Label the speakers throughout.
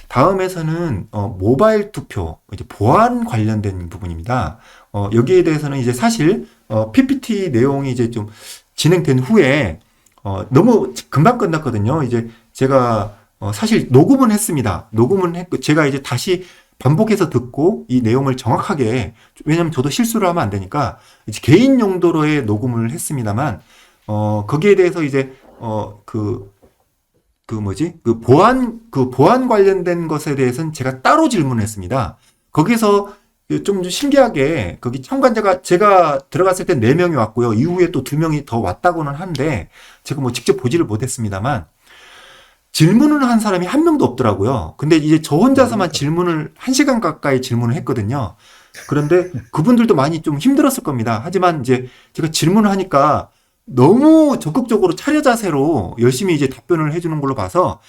Speaker 1: 다음에서는 모바일 투표 이제 보안 관련된 부분입니다. 여기에 대해서는 이제 사실 PPT 내용이 이제 좀 진행된 후에 너무 금방 끝났거든요. 이제 제가 사실 녹음은 했습니다. 녹음은 했고 제가 이제 다시 반복해서 듣고 이 내용을 정확하게, 왜냐면 저도 실수를 하면 안 되니까 이제 개인 용도로의 녹음을 했습니다만 거기에 대해서 이제 그 보안 관련된 것에 대해서는 제가 따로 질문했습니다. 거기서 좀 신기하게, 거기 참관자가, 제가 들어갔을 때 4명이 왔고요. 이후에 또 2명이 더 왔다고는 한데, 제가 뭐 직접 보지를 못했습니다만, 질문을 한 사람이 한 명도 없더라고요. 근데 이제 저 혼자서만 질문을, 1시간 가까이 질문을 했거든요. 그런데 그분들도 많이 좀 힘들었을 겁니다. 하지만 이제 제가 질문을 하니까 너무 적극적으로 차려 자세로 열심히 이제 답변을 해주는 걸로 봐서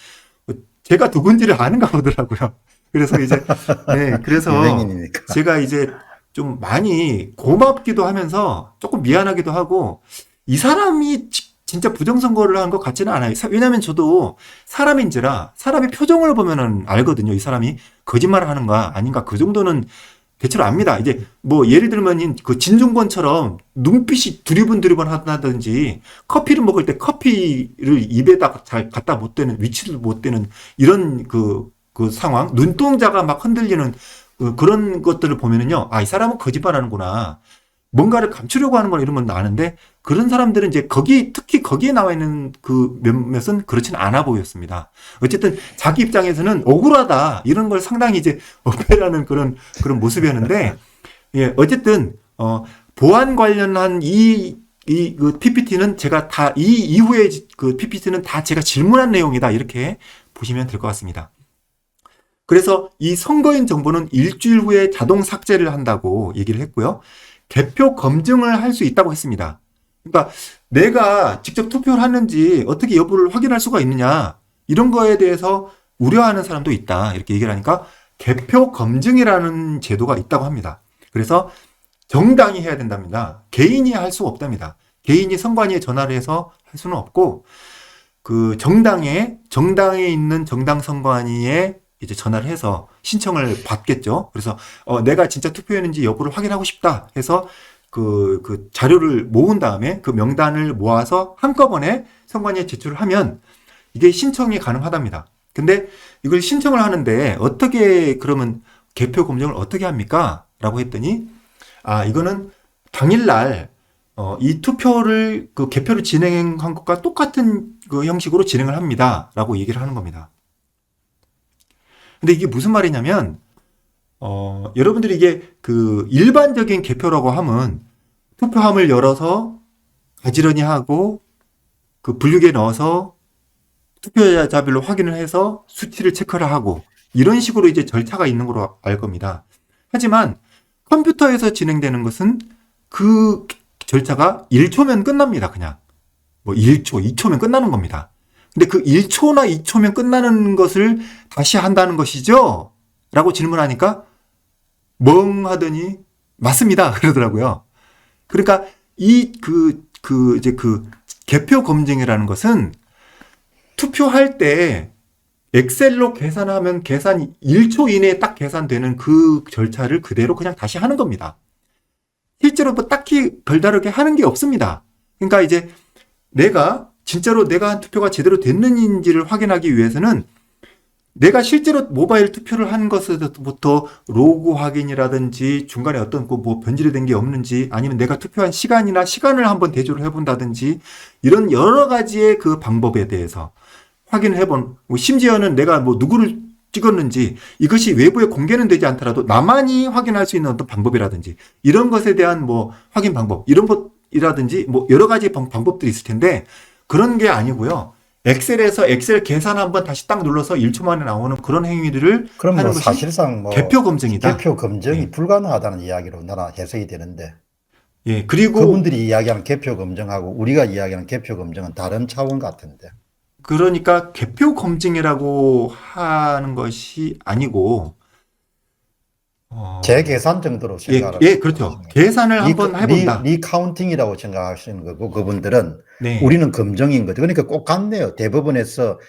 Speaker 1: 제가 누군지를 아는가 보더라고요. 그래서 이제, 네, 그래서
Speaker 2: 유명인이니까.
Speaker 1: 제가 이제 좀 많이 고맙기도 하면서 조금 미안하기도 하고, 이 사람이 진짜 부정선거를 한 것 같지는 않아요. 왜냐면 저도 사람인지라 사람의 표정을 보면은 알거든요. 이 사람이 거짓말을 하는가 아닌가, 그 정도는 대체로 압니다. 이제 뭐 예를 들면 그 진중권처럼 눈빛이 두리번두리번 하다든지, 커피를 먹을 때 커피를 입에다가 잘 갖다 못 대는, 위치를 못 대는 이런 그 상황, 눈동자가 막 흔들리는 그런 것들을 보면은요, 아, 이 사람은 거짓말하는구나, 뭔가를 감추려고 하는 거나 이런 건 아는데, 그런 사람들은 이제 특히 거기에 나와 있는 그 몇몇은 그렇지는 않아 보였습니다. 어쨌든 자기 입장에서는 억울하다 이런 걸 상당히 이제 어필하는 그런 모습이었는데, 예, 어쨌든 보안 관련한 그 PPT는 제가 다, 이 이후에 그 PPT는 다 제가 질문한 내용이다, 이렇게 보시면 될 것 같습니다. 그래서 이 선거인 정보는 일주일 후에 자동 삭제를 한다고 얘기를 했고요. 개표 검증을 할 수 있다고 했습니다. 그러니까 내가 직접 투표를 했는지 어떻게 여부를 확인할 수가 있느냐, 이런 거에 대해서 우려하는 사람도 있다, 이렇게 얘기를 하니까 개표 검증이라는 제도가 있다고 합니다. 그래서 정당이 해야 된답니다. 개인이 할 수 없답니다. 개인이 선관위에 전화를 해서 할 수는 없고, 그 정당에 있는 정당 선관위에 이제 전화를 해서 신청을 받겠죠. 그래서 내가 진짜 투표했는지 여부를 확인하고 싶다 해서 그 자료를 모은 다음에 그 명단을 모아서 한꺼번에 선관위에 제출을 하면 이게 신청이 가능하답니다. 근데 이걸 신청을 하는데 어떻게, 그러면 개표 검증을 어떻게 합니까? 라고 했더니, 아, 이거는 당일날 이 투표를, 그 개표를 진행한 것과 똑같은 그 형식으로 진행을 합니다, 라고 얘기를 하는 겁니다. 근데 이게 무슨 말이냐면, 여러분들이 이게 그 일반적인 개표라고 하면 투표함을 열어서 가지런히 하고 그 분류기에 넣어서 투표자별로 확인을 해서 수치를 체크를 하고, 이런 식으로 이제 절차가 있는 걸로 알 겁니다. 하지만 컴퓨터에서 진행되는 것은 그 절차가 1초면 끝납니다. 그냥 뭐 1초, 2초면 끝나는 겁니다. 근데 그 1초나 2초면 끝나는 것을 다시 한다는 것이죠? 라고 질문하니까 멍하더니 맞습니다, 그러더라고요. 그러니까 이제 개표 검증이라는 것은 투표할 때 엑셀로 계산하면 계산 1초 이내에 딱 계산되는 그 절차를 그대로 그냥 다시 하는 겁니다. 실제로 뭐 딱히 별다르게 하는 게 없습니다. 그러니까 이제 진짜로 내가 한 투표가 제대로 됐는지를 확인하기 위해서는 내가 실제로 모바일 투표를 한 것부터 로그 확인이라든지, 중간에 어떤 뭐 변질이 된 게 없는지, 아니면 내가 투표한 시간을 한번 대조를 해본다든지, 이런 여러 가지의 그 방법에 대해서 확인을 심지어는 내가 뭐 누구를 찍었는지, 이것이 외부에 공개는 되지 않더라도 나만이 확인할 수 있는 어떤 방법이라든지, 이런 것에 대한 뭐 확인 방법, 이런 것이라든지 뭐 여러 가지 방법들이 있을 텐데, 그런 게 아니고요. 엑셀에서 엑셀 계산 한번 다시 딱 눌러서 1초 만에 나오는 그런 행위들을
Speaker 2: 그럼
Speaker 1: 하는
Speaker 2: 뭐
Speaker 1: 것이
Speaker 2: 사실상 뭐
Speaker 1: 개표 검증이다.
Speaker 2: 개표 검증이
Speaker 1: 예.
Speaker 2: 불가능하다는 이야기로 나는 해석이 되는데,
Speaker 1: 예. 그리고
Speaker 2: 그분들이 이야기하는 개표 검증하고 우리가 이야기하는 개표 검증은 다른 차원 같은데.
Speaker 1: 그러니까 개표 검증이라고 하는 것이 아니고,
Speaker 2: 재계산 정도로 생각을
Speaker 1: 그렇죠.
Speaker 2: 하시는 거예요.
Speaker 1: 계산을 한번 해본다.
Speaker 2: 리카운팅이라고 생각하시는 거고, 그분들은
Speaker 1: 네.
Speaker 2: 우리는 검증인 거죠. 그러니까 꼭 같네요. 대법원에서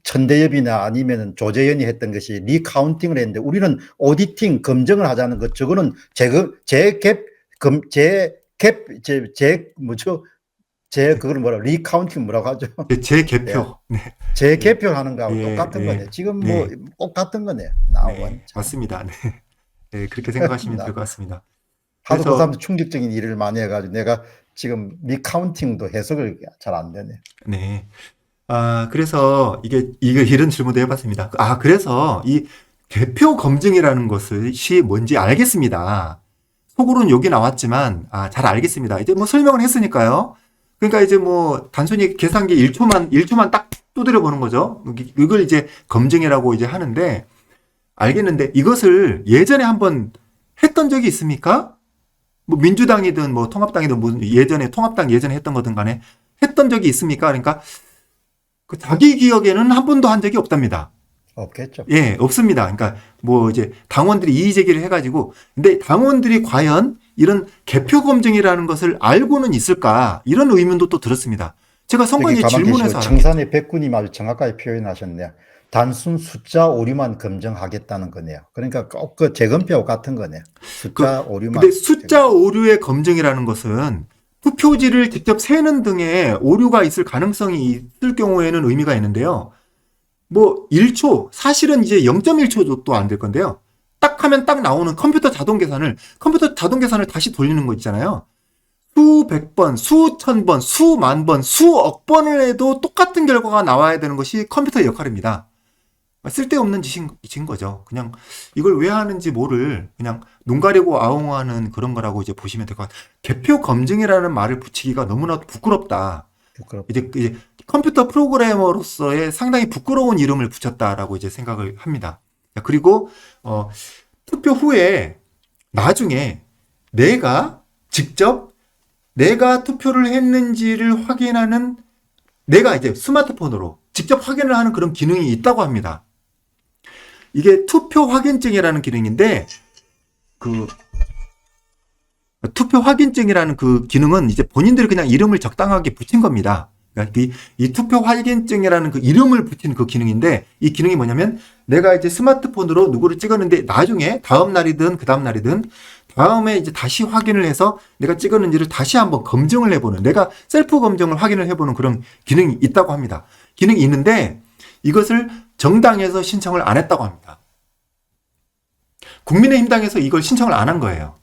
Speaker 2: 천대엽이나 아니면 조재현이 했던 것이 리카운팅을 했는데 우리는 오디팅 검증을 하자는 것 저거는 뭐죠? 그걸 뭐라 리카운팅 뭐라고 하죠?
Speaker 1: 재개표. 네.
Speaker 2: 재개표하는 거하고
Speaker 1: 예,
Speaker 2: 똑같은
Speaker 1: 예.
Speaker 2: 거네. 지금
Speaker 1: 네.
Speaker 2: 뭐 똑같은 거네.
Speaker 1: 네,
Speaker 2: 나온
Speaker 1: 맞습니다. 네. 네, 그렇게 생각하시면 될
Speaker 2: 나-
Speaker 1: 것 같습니다.
Speaker 2: 하도 그
Speaker 1: 그래서
Speaker 2: 사람들 충격적인 일을 많이 해가지고 내가 지금 리카운팅도 해석을 잘 안 되네.
Speaker 1: 네. 그래서 이게 이런 질문도 해봤습니다. 그래서 이 개표 검증이라는 것이 뭔지 알겠습니다. 속으로는 욕이 나왔지만, 잘 알겠습니다. 이제 뭐 설명을 했으니까요. 그러니까 이제 뭐 단순히 계산기 1초만 딱 두드려 보는 거죠. 이걸 이제 검증이라고 이제 하는데, 알겠는데 이것을 예전에 한번 했던 적이 있습니까? 뭐 민주당이든 뭐 통합당이든 뭐 예전에 통합당 예전에 했던 거든 간에 했던 적이 있습니까? 그러니까 그 자기 기억에는 한 번도 한 적이 없답니다.
Speaker 2: 없겠죠.
Speaker 1: 예, 없습니다. 그러니까 뭐 이제 당원들이 이의 제기를 해가지고 근데 당원들이 과연 이런 개표 검증이라는 것을 알고는 있을까 이런 의문도 또 들었습니다. 제가
Speaker 2: 여기
Speaker 1: 선관위
Speaker 2: 가만
Speaker 1: 질문에서
Speaker 2: 계시고 청산의 백군님 아주 정확하게 표현하셨네요. 단순 숫자 오류만 검증하겠다는 거네요. 그러니까 꼭 그 재검표하고 같은 거네요. 숫자 오류만.
Speaker 1: 근데 숫자 오류의 검증이라는 것은 투표지를 직접 세는 등의 오류가 있을 가능성이 있을 경우에는 의미가 있는데요. 뭐 1초, 사실은 이제 0.1초도 안 될 건데요. 딱 하면 딱 나오는 컴퓨터 자동 계산을 다시 돌리는 거 있잖아요. 수백 번, 수천 번, 수만 번, 수억 번을 해도 똑같은 결과가 나와야 되는 것이 컴퓨터의 역할입니다. 쓸데없는 짓인 거죠. 그냥 이걸 왜 하는지 그냥 눈 가리고 아웅하는 그런 거라고 이제 보시면 될 것 같아요. 개표 검증이라는 말을 붙이기가 너무나도 부끄럽다. 이제 컴퓨터 프로그래머로서의 상당히 부끄러운 이름을 붙였다라고 이제 생각을 합니다. 그리고 투표 후에 나중에 직접 내가 투표를 했는지를 확인하는 내가 이제 스마트폰으로 직접 확인을 하는 그런 기능이 있다고 합니다. 이게 투표 확인증이라는 기능인데 투표 확인증이라는 그 기능은 이제 본인들이 그냥 이름을 적당하게 붙인 겁니다. 그러니까 이 투표 확인증이라는 그 이름을 붙인 그 기능인데 이 기능이 뭐냐면 내가 이제 스마트폰으로 누구를 찍었는데 나중에 다음 날이든 그 다음 날이든 다음에 이제 다시 확인을 해서 내가 찍었는지를 다시 한번 검증을 해보는 내가 셀프 검증을 확인을 해보는 그런 기능이 있다고 합니다. 기능이 있는데 이것을 정당에서 신청을 안 했다고 합니다. 국민의힘당에서 이걸 신청을 안 한 거예요.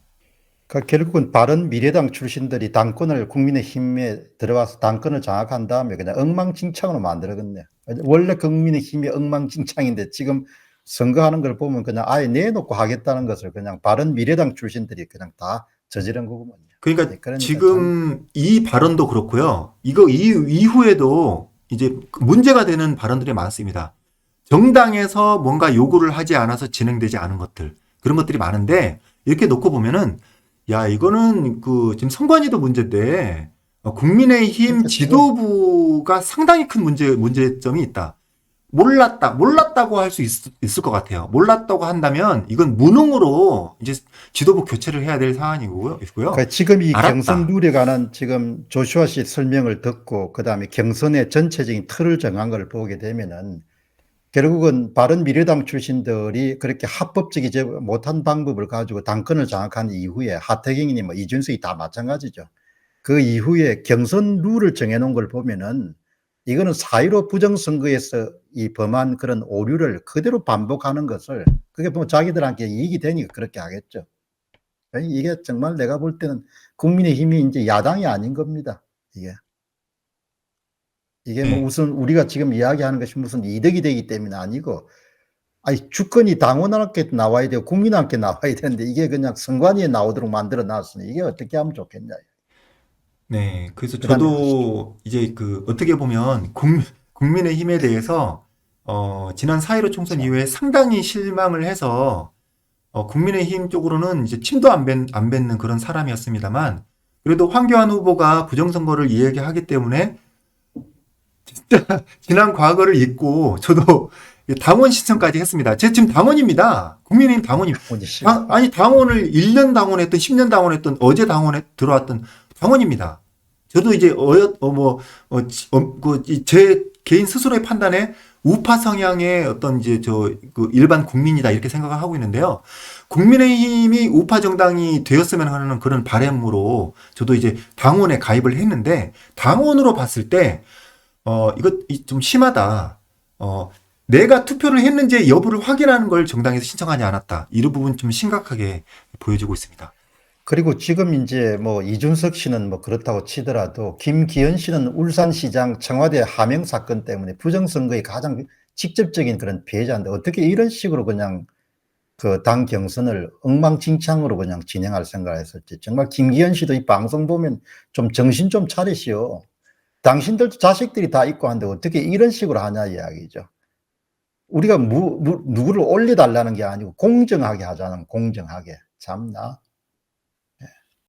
Speaker 2: 그러니까 결국은 바른미래당 출신들이 당권을 국민의힘에 들어와서 당권을 장악한 다음에 그냥 엉망진창으로 만들어갔네. 원래 국민의힘이 엉망진창인데 지금 선거하는 걸 보면 그냥 아예 내놓고 하겠다는 것을 그냥 바른미래당 출신들이 그냥 다 저지른 거구먼요.
Speaker 1: 그러니까 지금 이 발언도 그렇고요. 이거 이후에도 이제 문제가 되는 발언들이 많습니다. 정당에서 뭔가 요구를 하지 않아서 진행되지 않은 것들 그런 것들이 많은데 이렇게 놓고 보면은 야 이거는 지금 선관위도 문제인데 국민의힘 지도부가 상당히 큰 문제점이 있다. 몰랐다고 할 수 있을 것 같아요. 몰랐다고 한다면 이건 무능으로 이제 지도부 교체를 해야 될 사안이고요.
Speaker 2: 그러니까 지금 이
Speaker 1: 알았다.
Speaker 2: 경선 룰에 관한 지금 조슈아 씨 설명을 듣고 그다음에 경선의 전체적인 틀을 정한 걸 보게 되면은 결국은 바른미래당 출신들이 그렇게 합법적이지 못한 방법을 가지고 당권을 장악한 이후에 하태경이니 뭐 이준석이 다 마찬가지죠. 그 이후에 경선 룰을 정해놓은 걸 보면은 이거는 4.15 부정선거에서 이 범한 그런 오류를 그대로 반복하는 것을 그게 뭐 자기들한테 이익이 되니까 그렇게 하겠죠. 이게 정말 내가 볼 때는 국민의힘이 이제 야당이 아닌 겁니다. 이게 뭐 우선 우리가 지금 이야기하는 것이 무슨 이득이 되기 때문에 아니고 아니 주권이 당원한테 나와야 되고 국민한테 나와야 되는데 이게 그냥 선관위에 나오도록 만들어 놨으니 이게 어떻게 하면 좋겠냐.
Speaker 1: 네, 그래서 저도 이제 어떻게 보면 국민의힘에 대해서 지난 4.15 총선 이후에 상당히 실망을 해서 국민의힘 쪽으로는 이제 침도 안 뱉는 그런 사람이었습니다만 그래도 황교안 후보가 부정선거를 이야기하기 때문에 진짜 지난 과거를 잊고 저도 당원 신청까지 했습니다. 제가 지금 당원입니다. 국민의힘 당원입니다. 아니 당원을 1년 당원했던 10년 당원했던 어제 당원에 들어왔던 당원입니다. 저도 이제 제 개인 스스로의 판단에 우파 성향의 어떤 이제 그 일반 국민이다 이렇게 생각을 하고 있는데요. 국민의힘이 우파 정당이 되었으면 하는 그런 바람으로 저도 이제 당원에 가입을 했는데 당원으로 봤을 때 이거 좀 심하다. 내가 투표를 했는지 여부를 확인하는 걸 정당에서 신청하지 않았다. 이런 부분 좀 심각하게 보여지고 있습니다.
Speaker 2: 그리고 지금 이제 뭐 이준석 씨는 뭐 그렇다고 치더라도 김기현 씨는 울산시장 청와대 하명 사건 때문에 부정선거의 가장 직접적인 그런 피해자인데 어떻게 이런 식으로 그냥 그 당 경선을 엉망진창으로 그냥 진행할 생각을 했을지. 정말 김기현 씨도 이 방송 보면 좀 정신 좀 차리시오. 당신들도 자식들이 다 있고 한데 어떻게 이런 식으로 하냐 이야기죠. 우리가 누구를 올려달라는 게 아니고 공정하게 하자는, 공정하게. 참나.